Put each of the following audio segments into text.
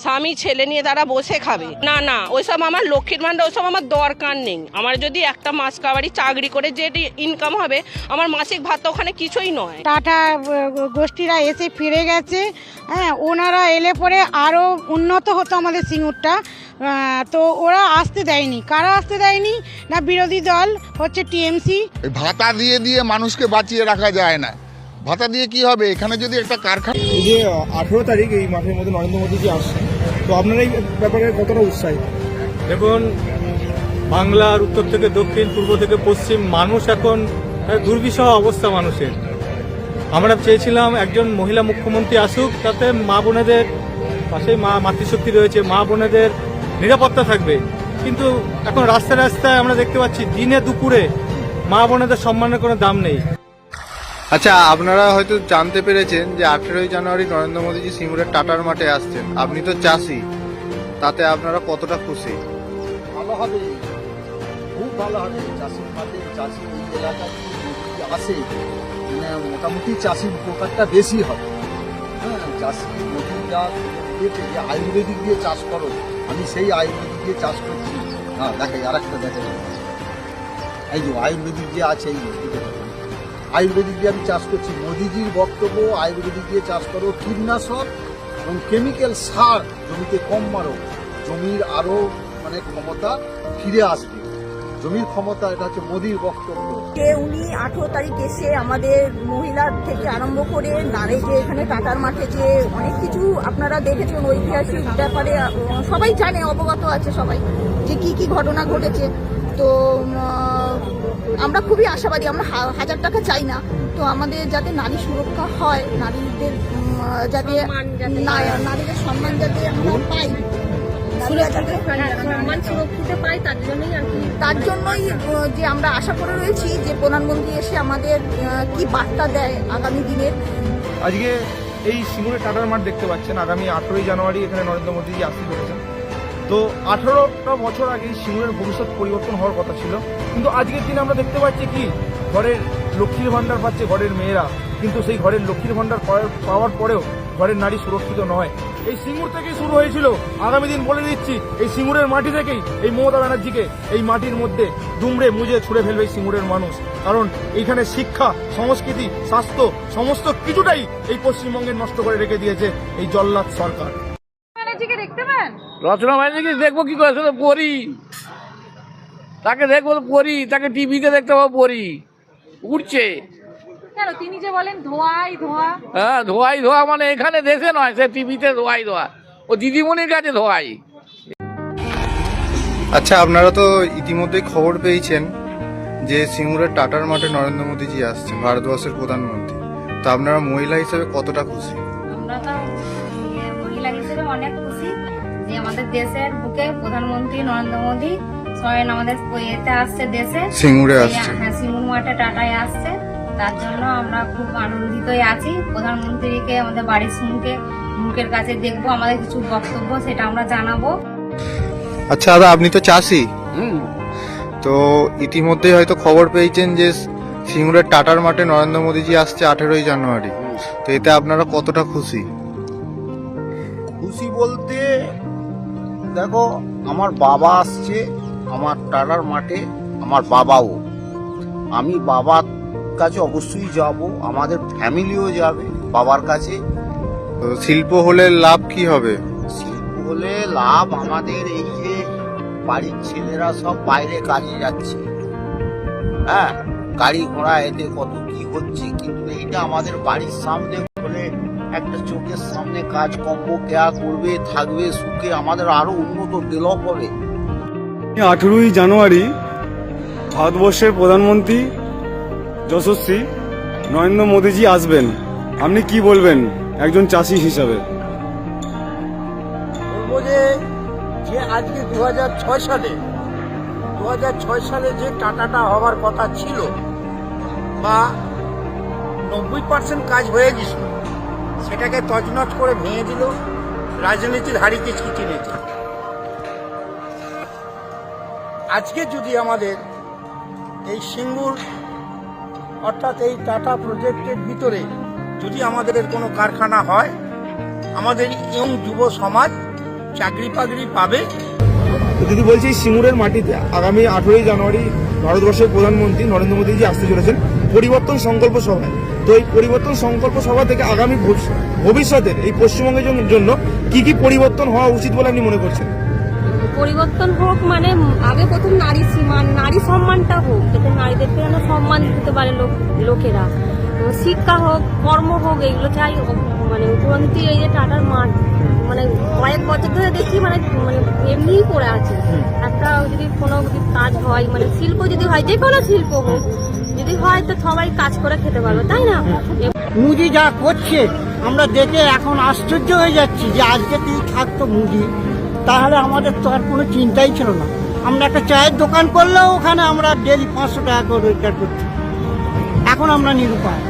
স্বামী ছেলে নিয়ে তারা বসে খাবে না। না, ওইসব আমার লক্ষ্মীর ভান্ডার ওইসব আমার দরকার নেই। আমার যদি একটা মাস কাবারি চাকরি করে যে ইনকাম হবে, আমার মাসিক ভাত ওখানে কিছুই নয়। টাটা গোষ্ঠীরা এসে ফিরে গেছে, হ্যাঁ, ওনারা এলে পরে আরও উন্নত হতো আমাদের সিঙ্গুরটা। তো ওরা আসতে দেয়নি। কারা আসতে দেয়নি? না, বিরোধী দল হচ্ছে টিএমসি। ভাতা দিয়ে দিয়ে মানুষকে বাঁচিয়ে রাখা যায় না। ভাতা দিয়ে কি হবে? এখানে যদি একটা কারখানা, এই যে 18 তারিখ এই মাঠের মধ্যে নরেন্দ্র মোদীজি আসছেন, তো আপনারা এই ব্যাপারে কতটা উৎসাহিত? দেখুন, বাংলার উত্তর থেকে দক্ষিণ, পূর্ব থেকে পশ্চিম মানুষ এখন দুর্বিষহ অবস্থা মানুষের। আমরা চেয়েছিলাম একজন মহিলা মুখ্যমন্ত্রী আসুক, তাতে মা বোনেদের পাশে মাতৃশক্তি রয়েছে, মা বোনেদের নিরাপত্তা থাকবে। কিন্তু এখন রাস্তায় রাস্তায় আমরা দেখতে পাচ্ছি দিনে দুপুরে মা বোনেদের সম্মানের কোনো দাম নেই। আচ্ছা, আপনারা হয়তো জানতে পেরেছেন যে 18ই জানুয়ারি নরেন্দ্র মোদীজি সিঙ্গুরের টাটার মাঠে আসছেন। আপনি তো চাষি, তাতে আপনারা কতটা খুশি? ভালো হবে, খুব ভালো হবে। চাষির মাঠে চাষি এই এলাকায় আসে, মানে মোটামুটি চাষির উপকারটা বেশি হবে। হ্যাঁ, চাষি নতুন যা যে আয়ুর্বেদিক দিয়ে চাষ করো, আমি সেই আয়ুর্বেদিক দিয়ে চাষ করছি। হ্যাঁ, দেখে আর একটা দেখে, এই যে আয়ুর্বেদিক যে আছে, এই আয়ুর্বেদিক দিয়ে আমি চাষ করছি। মোদিজির বক্তব্য আয়ুর্বেদিক দিয়ে চাষ করো, কীটনাশক এবং কেমিক্যাল সার জমিতে কম মারো, জমির আরও মানে ক্ষমতা ফিরে আসবে, জমির ক্ষমতা। এটা হচ্ছে মোদির বক্তব্য। যে উনি 18 তারিখ এসে আমাদের মহিলা থেকে আরম্ভ করে নারী যে এখানে টাটার মাঠে যে অনেক কিছু আপনারা দেখেছেন ঐতিহাসিক ব্যাপারে সবাই জানে, অবগত আছে সবাই যে কি কি ঘটনা ঘটেছে। তো আমরা খুবই আশাবাদী। আমরা 1000 টাকা চাই না, তো আমাদের যাতে নারী সুরক্ষা হয়, নারীদের যাতে নারীদের সম্মান যাতে আমরা পাই, সম্মান সুরক্ষিত পাই, তার জন্যই যে আমরা আশা করে রয়েছি যে প্রধানমন্ত্রী এসে আমাদের কি বার্তা দেয় আগামী দিনের। আজকে এই সিঙ্গুরের টাটার মাঠ দেখতে পাচ্ছেন, আগামী 18ই জানুয়ারি এখানে নরেন্দ্র মোদীজি আসতে চলেছেন। তো 18টা বছর আগে সিঙ্গুরের ভবিষ্যৎ পরিবর্তন হওয়ার কথা ছিল, কিন্তু আজকের দিনে আমরা দেখতে পাচ্ছি কি ঘরের লক্ষ্মীর ভান্ডার পাচ্ছে ঘরের মেয়েরা, কিন্তু সেই ঘরের লক্ষ্মীর ভান্ডার পাওয়ার পরেও ঘরের নারী সুরক্ষিত নয়। এই সিঙ্গুর থেকেই শুরু হয়েছিল। আগামী দিন বলে দিচ্ছি, এই সিঙ্গুরের মাটি থেকেই এই মমতা ব্যানার্জিকে এই মাটির মধ্যে দুমড়ে মুজে ছুঁড়ে ফেলবে এই সিঙ্গুরের মানুষ। কারণ এইখানে শিক্ষা, সংস্কৃতি, স্বাস্থ্য সমস্ত কিছুটাই এই পশ্চিমবঙ্গের নষ্ট করে রেখে দিয়েছে এই জল্লাদ সরকার। রচনা ব্যানার্জিকে দেখবো কি করে? শুধু পড়ি, তাকে দেখবো পড়ি, তাকে টিভিতে দেখতে পাবো পড়ি উঠছে। তিনি যে বলেন ধোয়াই ধোয়া, হ্যাঁ, ধোয়াই ধোয়া মানে এখানে দেশে নয়, সে টিভিতে ধোয়াই ধোয়া, ও দিদিমণির কাছে ধোয়াই। আচ্ছা, আপনারা তো ইতিমধ্যেই খবর পেয়েছেন যে সিঙ্গুরের টাটার মাঠে নরেন্দ্র মোদীজি আসছেন, ভারতবর্ষের প্রধানমন্ত্রী। তো আপনারা মহিলা হিসেবে কতটা খুশি? আমরা তো মহিলা হিসেবে অনেক খুশি যে আমাদের দেশের বুকে প্রধানমন্ত্রী নরেন্দ্র মোদী স্বয়ং আমাদের এতে আসছে, দেশে সিঙ্গুরে আসছে। হ্যাঁ, সিঙ্গুর মাঠে টাটায় আসছে। তার জন্য আমরা খুব আনন্দিতই আছি। প্রধানমন্ত্রীকে আমাদের বাড়ির মুখের কাছে দেখবো, আমাদের কিছু বক্তব্য সেটা আমরা জানাবো। আচ্ছা দাদা, আপনি তো চাষি, তো ইতিমধ্যেই হয়তো খবর পেয়েছেন যে সিঙ্গুরের টাটার মাঠে নরেন্দ্র মোদীজি আসছে 18ই জানুয়ারি। তো এতে আপনারা কতটা খুশি? খুশি বলতে দেখো, আমার বাবা আসছে আমার টাটার মাঠে, আমার বাবাও। আমি বাবার কাছে অবশ্যই যাব, আমাদের ফ্যামিলিও যাবে বাবার কাছে। তো শিল্প হলে লাভ কি হবে? শিল্প হলে লাভ আমাদের এই যে বাড়ির ছেলেরা সব বাইরে কাজে যাচ্ছে, হ্যাঁ, গাড়ি ঘোড়া এতে কত কি হচ্ছে, কিন্তু এইটা আমাদের বাড়ির সামনে হলে একটা চোখের সামনে কাজকর্ম কেয়া করবে, থাকবে সুখে, আমাদের আরো উন্নত ডেভেলপ হবে। 18ই জানুয়ারি ভারতবর্ষের প্রধানমন্ত্রী যশস্বী নরেন্দ্র মোদীজি আসবেন। আপনি কি বলবেন একজন চাষি হিসাবে? বলবো যে আজকে 2006 সালে যে টাটাটা হওয়ার কথা ছিল বা 90% কাজ হয়ে গেছিল, সেটাকে তছনছ করে ভেঙে দিল রাজনীতির হাড়িকে ছিটিয়েছে। আজকে যদি আমাদের এই সিঙ্গুর অর্থাৎ এই টাটা প্রজেক্টের ভিতরে যদি আমাদের কোনো কারখানা হয়, আমাদের ইয়ং যুব সমাজ চাকরি বাকরি পাবে। তো দিদি বলছি এই সিঙ্গুরের মাটিতে আগামী 18ই জানুয়ারি ভারতবর্ষের প্রধানমন্ত্রী নরেন্দ্র মোদীজি আসতে চলেছেন পরিবর্তন সংকল্প সভায়। তো এই পরিবর্তন সংকল্প সভা থেকে আগামী ভবিষ্যতের এই পশ্চিমবঙ্গের জন্য কি কি পরিবর্তন হওয়া উচিত বলে আপনি মনে করছেন? পরিবর্তন হোক মানে আগে প্রথম নারী সম্মানটা হোক, যাতে নারীদেরকে যেন সম্মান দিতে পারে লোকেরা। শিক্ষা হোক, কর্ম হোক, এগুলো চাই। মানে উপরন্তি এই যে টাটার মাঠ মানে কয়েক বছর ধরে দেখি মানে মানে এমনিই পড়ে আছে। একটা যদি কোনো কাজ হয়, মানে শিল্প যদি হয়, যে কোনো শিল্প হোক যদি হয়, তো সবাই কাজ করে খেতে পারবে, তাই না? মুদি যা করছে আমরা দেখে এখন আশ্চর্য হয়ে যাচ্ছি যে আজকে যদি থাকতো মুদি, তাহলে আমাদের তো আর কোনো চিন্তাই ছিল না। আমরা একটা চায়ের দোকান করলেও ওখানে আমরা ডেলি 500 টাকা করে রোজগার করছি। এখন আমরা নিরুপায়।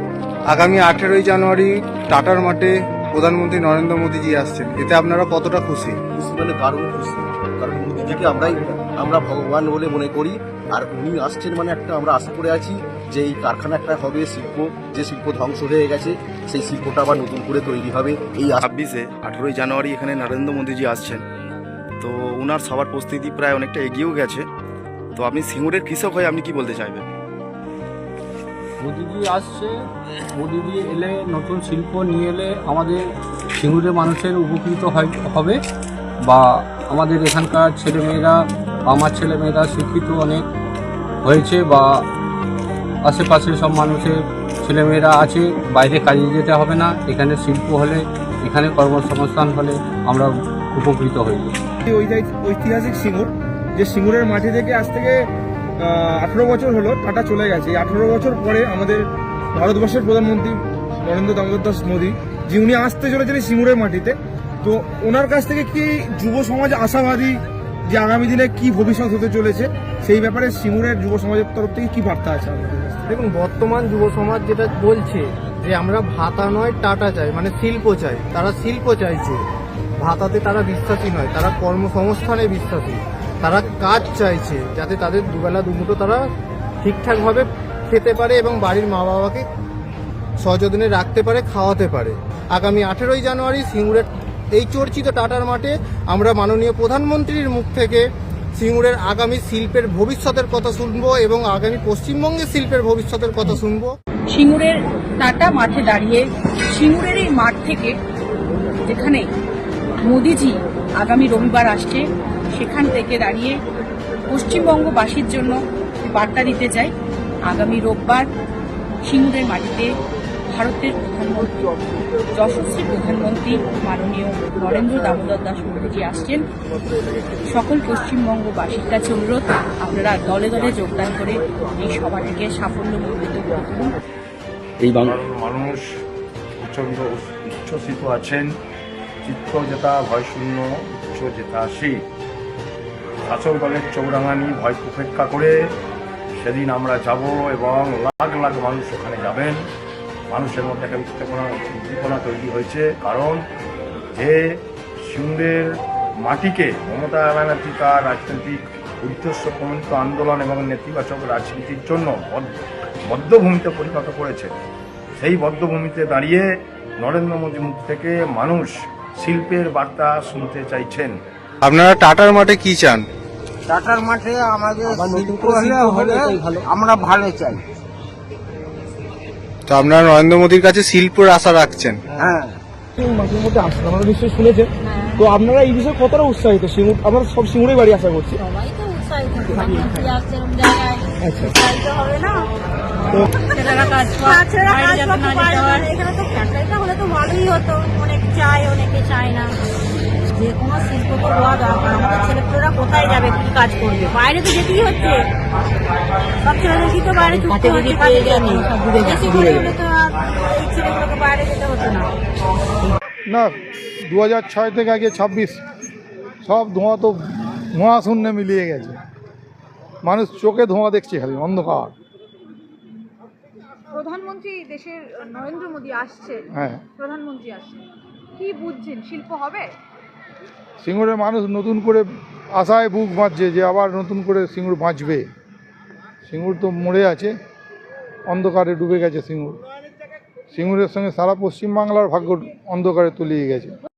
আগামী 18ই জানুয়ারি টাটার মাঠে প্রধানমন্ত্রী নরেন্দ্র মোদীজি আসছেন, এতে আপনারা কতটা খুশি? খুশি মানে দারুণ খুশি, কারণ মোদিজিকে আমরা ভগবান বলে মনে করি। আর উনি আসছেন মানে একটা আমরা আশা করে আছি যে এই কারখানা একটা হবে, যে শিল্প ধ্বংস হয়ে গেছে সেই শিল্পটা আবার নতুন করে তৈরি হবে। এই 18ই জানুয়ারি এখানে নরেন্দ্র মোদীজি আসছেন, তো ওনার সবার প্রস্তুতি প্রায় অনেকটা এগিয়েও গেছে। তো আপনি সিঙ্গুরের কৃষক হয়ে আপনি কি বলতে চাইবেন? মোদিজি আসছে, মোদিজি এলে নতুন শিল্প নিয়ে এলে আমাদের সিঙ্গুরের মানুষের উপকৃত হবে, বা আমাদের এখানকার ছেলেমেয়েরা, আমার ছেলেমেয়েরা শিক্ষিত অনেক হয়েছে, বা আশেপাশে সব মানুষের ছেলেমেয়েরা আছে, বাইরে কাজে যেতে হবে না। এখানে শিল্প হলে, এখানে কর্মসংস্থান হলে আমরা উপকৃত হই। ঐতিহাসিক সিঙ্গুর, যে সিঙ্গুরের মাটি থেকে আজ থেকে 18 বছর হলো টাটা চলে গেছে। 18 বছর পরে আমাদের ভারতবর্ষের প্রধানমন্ত্রী নরেন্দ্র দামোদর দাস মোদী যে উনি আসতে চলেছেন এই সিঙ্গুরের মাটিতে। তো ওনার কাছ থেকে কি যুব সমাজ আশাবাদী যে আগামী দিনে কি ভবিষ্যৎ হতে চলেছে, সেই ব্যাপারে সিঙ্গুরের যুব সমাজের তরফ থেকে কি বার্তা আছে আপনাদের কাছে? দেখুন, বর্তমান যুব সমাজ যেটা বলছে যে আমরা ভাতা নয় টাটা চাই, মানে শিল্প চাই। তারা শিল্প চাইছে, ভাতাতে তারা বিশ্বাসী নয়, তারা কর্মসংস্থানে বিশ্বাসী। তারা কাজ চাইছে যাতে তাদের দুবেলা দুমুঠো তারা ঠিকঠাকভাবে খেতে পারে এবং বাড়ির মা বাবাকে সযত্নে রাখতে পারে, খাওয়াতে পারে। আগামী 18ই জানুয়ারি সিঙ্গুরের এই চর্চিত টাটার মাঠে আমরা মাননীয় প্রধানমন্ত্রীর মুখ থেকে সিঙ্গুরের আগামী শিল্পের ভবিষ্যতের কথা শুনবো এবং আগামী পশ্চিমবঙ্গের শিল্পের ভবিষ্যতের কথা শুনবো। সিঙ্গুরের টাটা মাঠে দাঁড়িয়ে, সিঙ্গুরের এই মাঠ থেকে যেখানে মোদিজি আগামী রবিবার আসছে, সেখান থেকে দাঁড়িয়ে পশ্চিমবঙ্গবাসীর জন্য বার্তা দিতে চাই। আগামী রোববার সিঙ্গুরের মাটিতে ভারতের প্রধানমন্ত্রী, যশস্বী প্রধানমন্ত্রী মাননীয় নরেন্দ্র দামোদর দাস মোদীজি আসছেন। সকল পশ্চিমবঙ্গবাসীর কাছে অনুরোধ, আপনারা দলে দলে যোগদান করে এই সভাটিকে সাফল্যমণ্ডিত করুন। এই বাংলার মানুষ উচ্ছ্বসিত আছেন। চিত্ত যেতা ভয় শূন্য, উচ্চ যেতা শীত। শাসক দলের চৌরাঙানি ভয় উপেক্ষা করে সেদিন আমরা যাব এবং লাখ লাখ মানুষ ওখানে যাবেন। মানুষের মধ্যে একটা উদ্দীপনা তৈরি হয়েছে, কারণ যে সিঙ্গুরের মাটিকে মমতা ব্যানার্জি তার রাজনৈতিক উদ্দেশ্য প্রণীত আন্দোলন এবং নেতিবাচক রাজনীতির জন্য বদ্ধভূমিতে পরিণত করেছে, সেই বদ্ধভূমিতে দাঁড়িয়ে নরেন্দ্র মোদীর মুখ থেকে মানুষ শিল্পের বার্তা শুনতে চাইছেন। আপনারা টাটার মাঠে কি চান? টাটার মাঠে আমাদের শিল্প হলে আমরা ভালো চাই। তো আপনারা নরেন্দ্র মোদীর কাছে শিল্পের আশা রাখছেন? হ্যাঁ, মাঠের মধ্যে আসছেন, আপনারা নিশ্চয়ই শুনেছেন। তো আপনারা এই বিষয়ে কতটা উৎসাহিত? আমরা সব সিঙ্গুরেই বাড়ি আশা করছি। সবাই তো উৎসাহিত, প্রধানমন্ত্রী আসছে এরকম জায়গায়, উৎসাহিত হবে না? ছেলেরা কাজ এখানে তো ফ্যাক্টরিটা হলে তো ভালোই হতো। অনেক চায়, অনেকে চায় না। যে কোনো শিল্প তো হওয়া দরকার। আমাদের ছেলেপুলেরা কোথায় যাবে, কি কাজ করবে? বাইরে তো যেতেই হচ্ছে, সব ছেলেদেরই তো বাইরে ছুটতে হচ্ছে। বেশি করে হলে তো আর এই ছেলেগুলোকে বাইরে যেতে হতো না। না, 2006 থেকে আগে 26 সব ধোঁয়া তো ধোঁয়া শূন্য মিলিয়ে গেছে। মানুষ চোখে ধোঁয়া দেখছে, খালি অন্ধকার। প্রধানমন্ত্রী দেশের নরেন্দ্র মোদী আসছে, হ্যাঁ, প্রধানমন্ত্রী আসছে, কি বুঝছেন শিল্প হবে? সিঙ্গুরের মানুষ নতুন করে আশায় বুক বাঁচছে যে আবার নতুন করে সিঙ্গুর বাঁচবে। সিঙ্গুর তো মরে আছে, অন্ধকারে ডুবে গেছে সিঙ্গুর। সিঙ্গুরের সঙ্গে সারা পশ্চিমবাংলার ভাগ্য অন্ধকারে তলিয়ে গেছে।